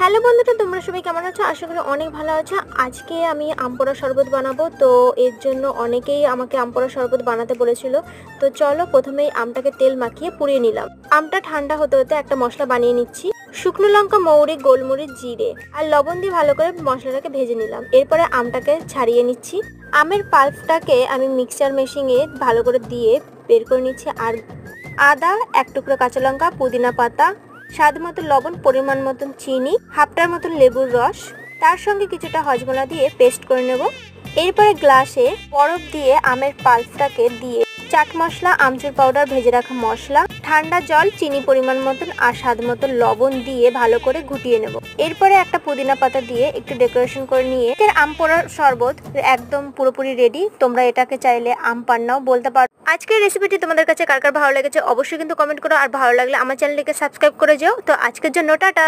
Hello বন্ধুরা, তোমরা সবাই কেমন আছো? আশা করি অনেক ভালো আছো। আজকে আমি আম পোড়া শরবত বানাবো, তো এর জন্য অনেকেই আমাকে আম পোড়া শরবত বানাতে বলেছিল। তো চলো প্রথমেই আমটাকে তেল মাখিয়ে পুড়িয়ে নিলাম। আমটা ঠান্ডা হতে হতে একটা মশলা বানিয়ে নিচ্ছি। শুকনো লঙ্কা, মৌরি, গোলমরিচ, জিরে আর লবণ দিয়ে ভালো করে মশলাটাকে ভেজে নিলাম। এরপরে আমটাকে ছাড়িয়ে নিচ্ছি। আমের পাল্পটাকে আমি মিক্সচার মেশিনে ভালো করে দিয়ে বের করে নিচ্ছি। আর আদা, এক টুকরো কাঁচা লঙ্কা, পুদিনা পাতা, স্বাদ মতো লবণ, পরিমাণ মতন চিনি, হাফটার মতন লেবুর রস, তার সঙ্গে কিছুটা হজমলা দিয়ে পেস্ট করে নেব। এরপরে গ্লাসে বরফ দিয়ে আমের পাল্পটাকে দিয়ে চাট মশলা, আমচুর পাউডার, ভেজে রাখা মশলা, ঠান্ডা জল, চিনি পরিমাণ মতন আর স্বাদ মতো লবণ দিয়ে ভালো করে ঘুটিয়ে নেব। এরপরে একটা পুদিনা পাতা দিয়ে একটু ডেকোরেশন করে নিয়ে আম পোড়ার শরবত একদম পুরোপুরি রেডি। তোমরা এটাকে চাইলে আম পান্নাও বলতে পারো। আজকের রেসিপিটি তোমাদের কাছে কার কার ভালো লেগেছে অবশ্যই কিন্তু কমেন্ট করো, আর ভালো লাগলে আমার চ্যানেলটিকে সাবস্ক্রাইব করে যেও। তো আজকের জন্য টাটা।